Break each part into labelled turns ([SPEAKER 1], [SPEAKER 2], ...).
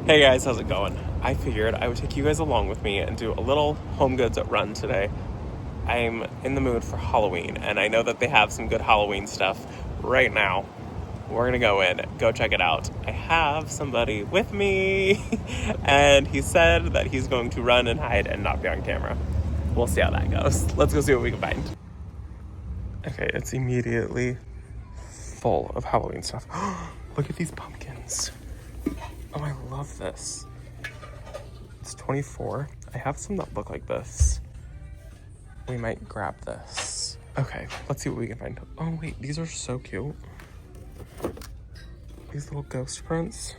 [SPEAKER 1] Hey guys, how's it going? I figured I would take you guys along with me and do a little HomeGoods run today. I'm in the mood for Halloween, and I know that they have some good Halloween stuff right now. We're gonna go in, go check it out. I have somebody with me, and he said that he's going to run and hide and not be on camera. We'll see how that goes. Let's go see what we can find. Okay, it's immediately full of Halloween stuff. Look at these pumpkins. Oh, I love this. It's 24. I have some that look like this. We might grab this. Okay, let's see what we can find. Oh wait, these are so cute. These little ghost prints.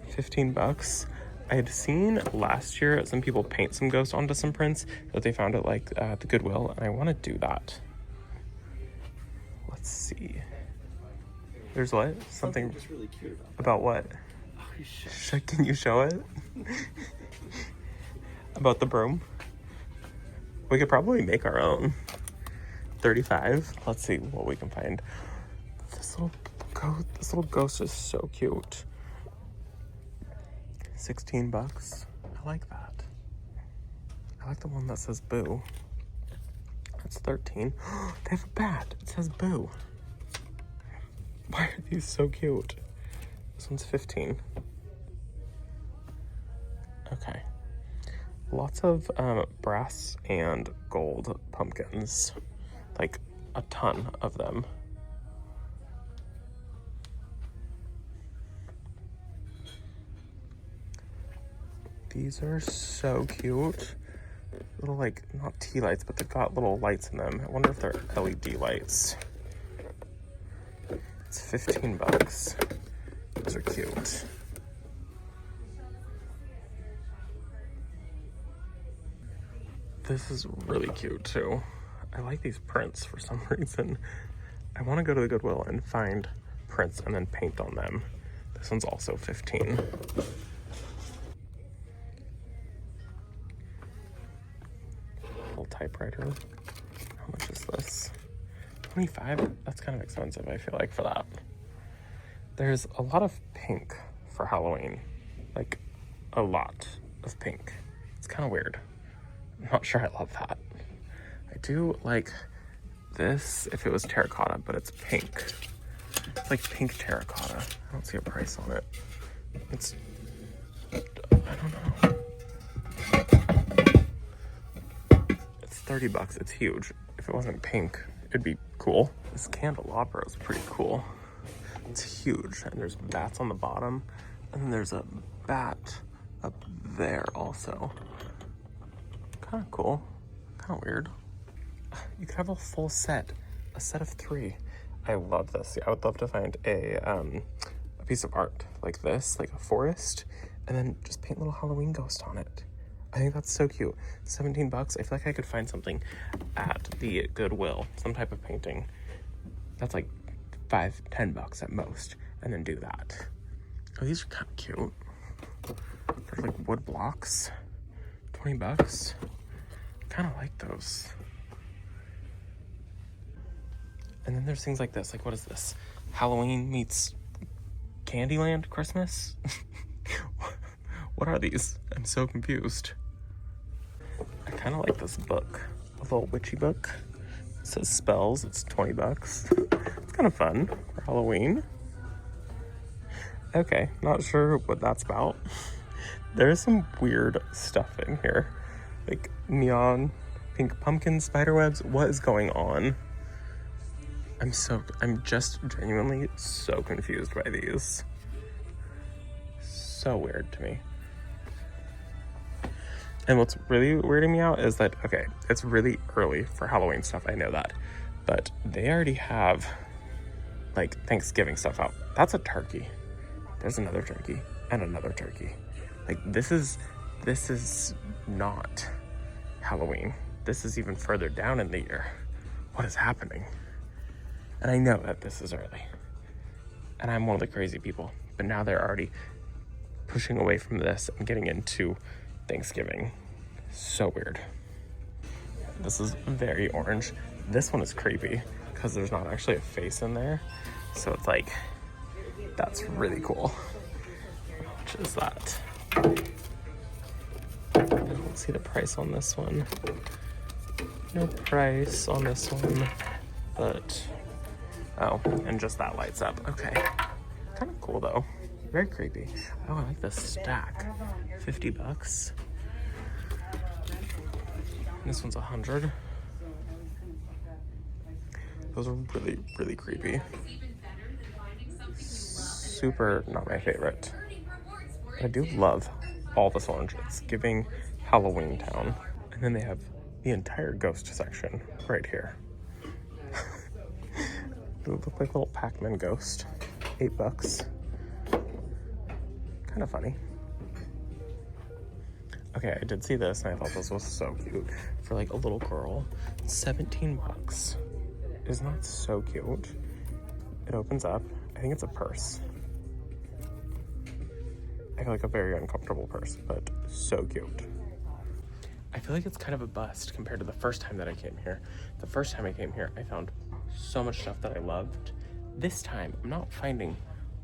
[SPEAKER 1] 15 bucks. I had seen last year some people paint some ghosts onto some prints that they found at like the Goodwill, and I want to do that. Let's see. There's what? Something
[SPEAKER 2] just really cute
[SPEAKER 1] about what?
[SPEAKER 2] Oh,
[SPEAKER 1] Can you show it? About the broom? We could probably make our own. 35. Let's see what we can find. This little ghost is so cute. 16 bucks. I like that. I like the one that says boo. That's 13. They have a bat. It says boo. Why are these so cute? This one's 15. Okay. Lots of brass and gold pumpkins. Like a ton of them. These are so cute. Little like, not tea lights, but they've got little lights in them. I wonder if they're LED lights. It's 15 bucks. Those are cute. This is really cute too. I like these prints for some reason. I want to go to the Goodwill and find prints and then paint on them. This one's also 15. Little typewriter. How much is this? 25? That's kind of expensive, I feel like, for that. There's a lot of pink for Halloween. Like, a lot of pink. It's kind of weird. I'm not sure I love that. I do like this if it was terracotta, but it's pink. It's like pink terracotta. I don't see a price on it. It's, I don't know. It's 30 bucks. It's huge. If it wasn't pink, it'd be cool. This candelabra is pretty cool. It's huge, and there's bats on the bottom, and then there's a bat up there also. Kind of cool. Kind of weird. You could have a full set, a set of 3. I love this. I would love to find a piece of art like this, like a forest, and then just paint a little Halloween ghost on it. I think that's so cute. 17 bucks. I feel like I could find something at the Goodwill, some type of painting. That's like 5-10 bucks at most, and then do that. Oh, these are kind of cute. They're like wood blocks. 20 bucks. Kind of like those. And then there's things like this. Like, what is this? Halloween meets Candyland Christmas? What are these? I'm so confused. I kind of like this book. A little witchy book. It says spells. It's 20 bucks. It's kind of fun for Halloween. Okay, not sure what that's about. There's some weird stuff in here. Like neon, pink pumpkin, spiderwebs. What is going on? I'm just genuinely so confused by these. So weird to me. And what's really weirding me out is that, okay, it's really early for Halloween stuff, I know that. But they already have, like, Thanksgiving stuff out. That's a turkey. There's another turkey and another turkey. Like, this is not Halloween. This is even further down in the year. What is happening? And I know that this is early. And I'm one of the crazy people. But now they're already pushing away from this and getting into Thanksgiving. So weird. This is very orange. This one is creepy because there's not actually a face in there. So it's like That's really cool. How much is that? I don't see the price on this one. No price on this one, but oh, and just that lights up. Okay, kind of cool though. Very creepy. Oh, I like this stack. 50 bucks. This one's 100. Those are really, really creepy. Super not my favorite. I do love all this orange. It's giving Halloween Town. And then they have the entire ghost section right here. They look like a little Pac-Man ghost. 8 bucks. Kind of funny. Okay, I did see this and I thought this was so cute. For like a little girl, 17 bucks. Isn't that so cute? It opens up. I think it's a purse. I feel like a very uncomfortable purse, but so cute. I feel like it's kind of a bust compared to the first time that I came here. The first time I came here, I found so much stuff that I loved. This time, I'm not finding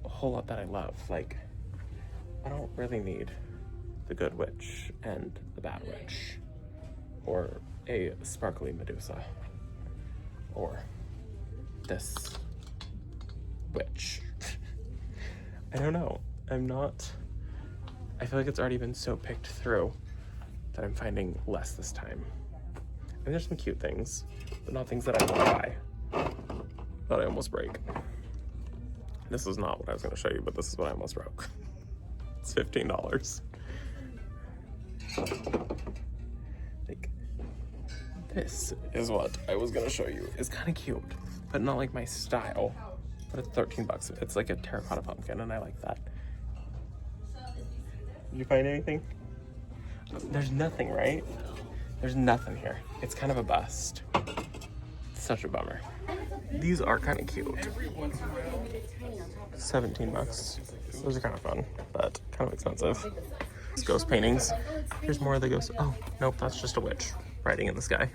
[SPEAKER 1] a whole lot that I love. Like, I don't really need the good witch and the bad witch, or a sparkly Medusa, or this witch. I don't know. I feel like it's already been so picked through that I'm finding less this time. And there's some cute things, but not things that I want to buy, that I almost break. This is not what I was going to show you, but this is what I almost broke. It's $15. Like, this is what I was going to show you. It's kind of cute, but not like my style. But it's 13 bucks. It's like a terracotta pumpkin, and I like that. Did you find anything? There's nothing, right? There's nothing here. It's kind of a bust. It's such a bummer. These are kind of cute. 17 bucks. Those are kind of fun, but kind of expensive. These ghost paintings. Here's more of the ghosts. Oh, nope, that's just a witch riding in the sky.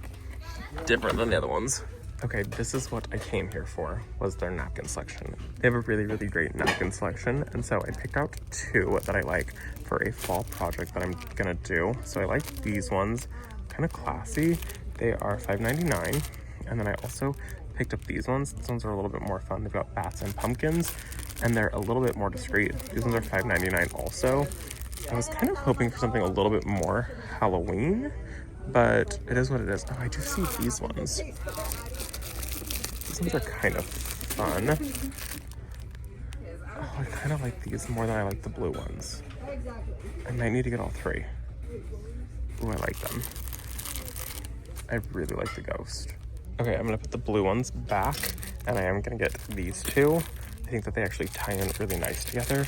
[SPEAKER 1] Different than the other ones. Okay, this is what I came here for, was their napkin selection. They have a really, really great napkin selection, and so I picked out 2 that I like for a fall project that I'm gonna do. So I like these ones, kind of classy. They are $5.99, and then I also picked up these ones. These ones are a little bit more fun. They've got bats and pumpkins, and they're a little bit more discreet. These ones are $5.99 also. I was kind of hoping for something a little bit more Halloween, but it is what it is. Oh, I do see these ones. These ones are kind of fun. Oh, I kind of like these more than I like the blue ones. I might need to get all 3. Ooh, I like them. I really like the ghost. Okay, I'm gonna put the blue ones back, and I am gonna get these 2. I think that they actually tie in really nice together.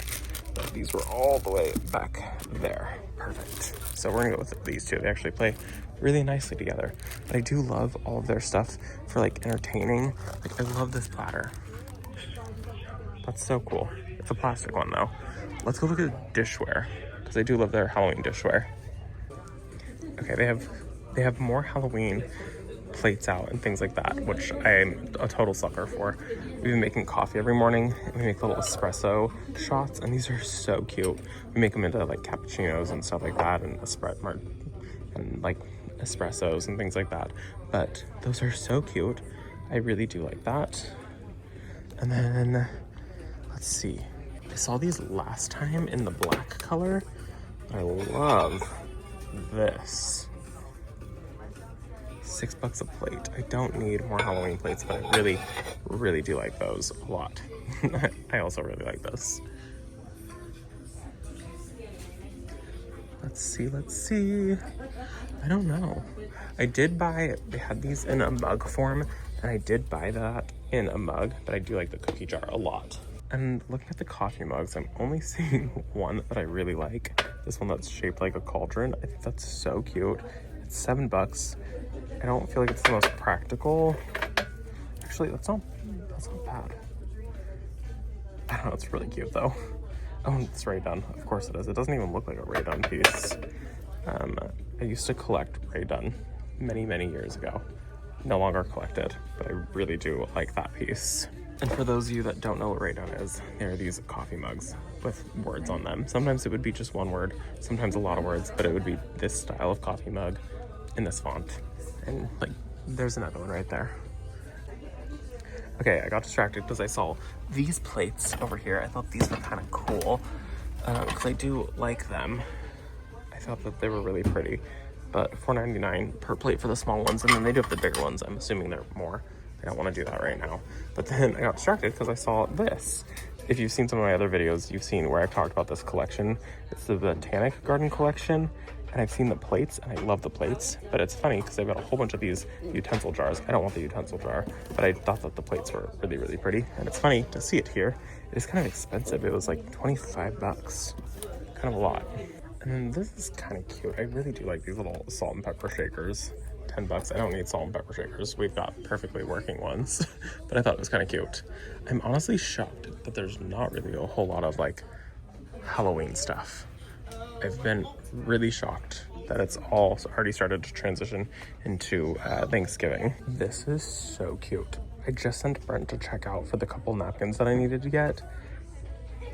[SPEAKER 1] But these were all the way back there. Perfect. So we're gonna go with these 2. They actually play really nicely together. But I do love all of their stuff for like entertaining. Like, I love this platter. That's so cool. It's a plastic one though. Let's go look at dishware, because I do love their Halloween dishware. Okay, they have more Halloween plates out and things like that, which I'm a total sucker for. We've been making coffee every morning, and we make little espresso shots, and these are so cute. We make them into like cappuccinos and stuff like that, and like espressos and things like that. But those are so cute. I really do like that. And then let's see. I saw these last time in the black color. I love this. $6 a plate. I don't need more Halloween plates, but I really, really do like those a lot. I also really like this. Let's see. I don't know. I did buy, they had these in a mug form, and I did buy that in a mug, but I do like the cookie jar a lot. And looking at the coffee mugs, I'm only seeing one that I really like. This one that's shaped like a cauldron. I think that's so cute. It's $7. I don't feel like it's the most practical. Actually, that's not bad. I don't know, it's really cute though. Oh, it's Ray Dunn. Of course it is. It doesn't even look like a Ray Dunn piece. I used to collect Ray Dunn many, many years ago. No longer collect it, but I really do like that piece. And for those of you that don't know what Raydon is, there are these coffee mugs with words on them. Sometimes it would be just one word, sometimes a lot of words, but it would be this style of coffee mug in this font. And like, there's another one right there. Okay, I got distracted because I saw these plates over here. I thought these were kind of cool because I do like them. I thought that they were really pretty, but $4.99 per plate for the small ones, and then they do have the bigger ones. I'm assuming they're more. I don't want to do that right now. But then I got distracted because I saw this. If you've seen some of my other videos, you've seen where I've talked about this collection. It's the Botanic Garden collection, and I've seen the plates, and I love the plates. But it's funny because I've got a whole bunch of these utensil jars. I don't want the utensil jar, but I thought that the plates were really, really pretty. And it's funny to see it here. It is kind of expensive. It was like 25 bucks, kind of a lot. And then this is kind of cute. I really do like these little salt and pepper shakers. 10 bucks. I don't need salt and pepper shakers. We've got perfectly working ones, but I thought it was kind of cute. I'm honestly shocked that there's not really a whole lot of like Halloween stuff. I've been really shocked that it's all already started to transition into Thanksgiving. This is so cute. I just sent Brent to check out for the couple napkins that I needed to get,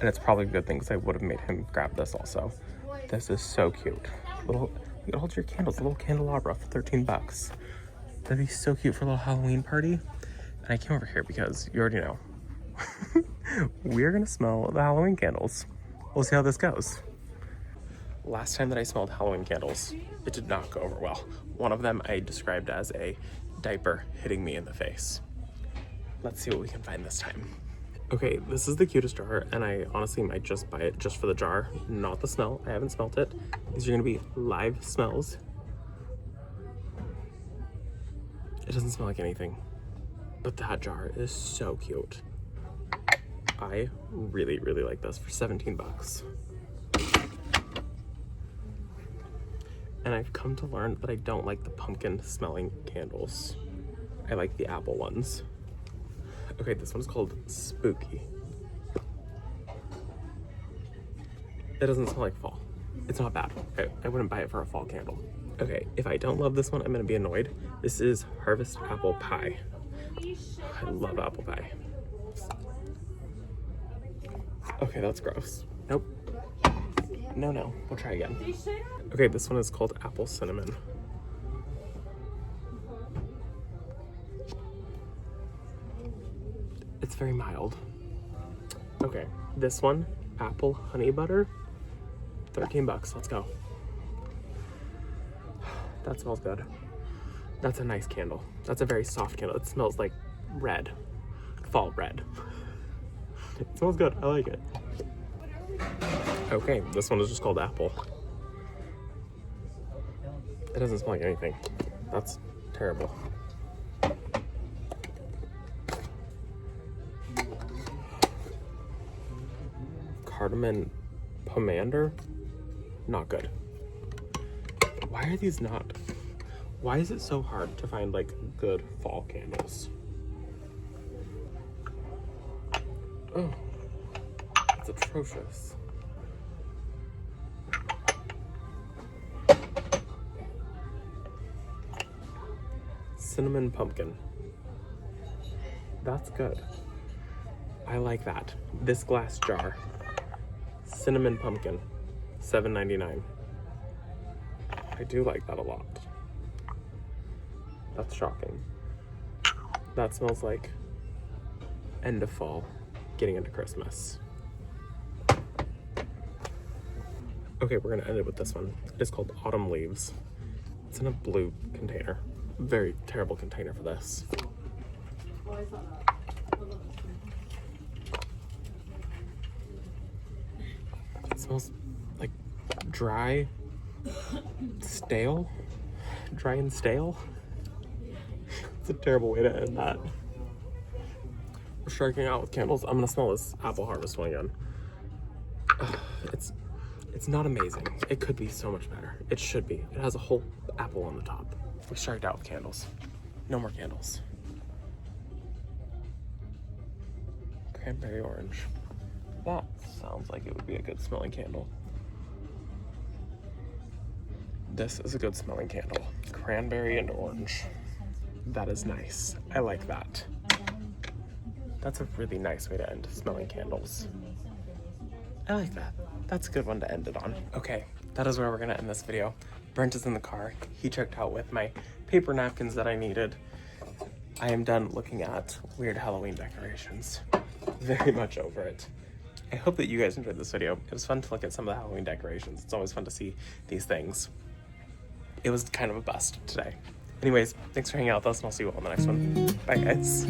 [SPEAKER 1] and it's probably a good thing because I would have made him grab this also. This is so cute. You can hold your candles, a little candelabra for 13 bucks. That'd be so cute for a little Halloween party. And I came over here because you already know. We're gonna smell the Halloween candles. We'll see how this goes. Last time that I smelled Halloween candles, it did not go over well. One of them I described as a diaper hitting me in the face. Let's see what we can find this time. Okay, this is the cutest jar, and I honestly might just buy it just for the jar, not the smell. I haven't smelt it. These are gonna be live smells. It doesn't smell like anything, but that jar is so cute. I really, really like this for 17 bucks. And I've come to learn that I don't like the pumpkin smelling candles. I like the apple ones. Okay, this one's called Spooky. It doesn't smell like fall. It's not bad. I wouldn't buy it for a fall candle. Okay, if I don't love this one, I'm gonna be annoyed. This is Harvest Apple Pie. I love apple pie. Okay, that's gross. Nope. No, we'll try again. Okay, this one is called Apple Cinnamon. It's very mild. Okay, this one, Apple Honey Butter, 13 bucks, let's go. That smells good. That's a nice candle. That's a very soft candle. It smells like red, fall red. It smells good, I like it. Okay, this one is just called Apple. It doesn't smell like anything. That's terrible. Cardamom pomander, not good. Why are these not? Why is it so hard to find like good fall candles? Oh, it's atrocious. Cinnamon pumpkin. That's good. I like that. This glass jar. Cinnamon pumpkin, $7.99. I do like that a lot. That's shocking. That smells like end of fall, getting into Christmas. Okay, we're gonna end it with this one. It is called Autumn Leaves. It's in a blue container. Very terrible container for this. It smells like dry, stale, dry and stale. It's a terrible way to end that. We're striking out with candles. I'm gonna smell this apple harvest one again. It's not amazing. It could be so much better. It should be. It has a whole apple on the top. We striked out with candles. No more candles. Cranberry orange. That sounds like it would be a good smelling candle. This is a good smelling candle. Cranberry and orange. That is nice. I like that. That's a really nice way to end smelling candles. I like that. That's a good one to end it on. Okay, that is where we're gonna end this video. Brent is in the car. He checked out with my paper napkins that I needed. I am done looking at weird Halloween decorations. Very much over it. I hope that you guys enjoyed this video. It was fun to look at some of the Halloween decorations. It's always fun to see these things. It was kind of a bust today. Anyways, thanks for hanging out with us, and I'll see you all in the next one. Bye, guys.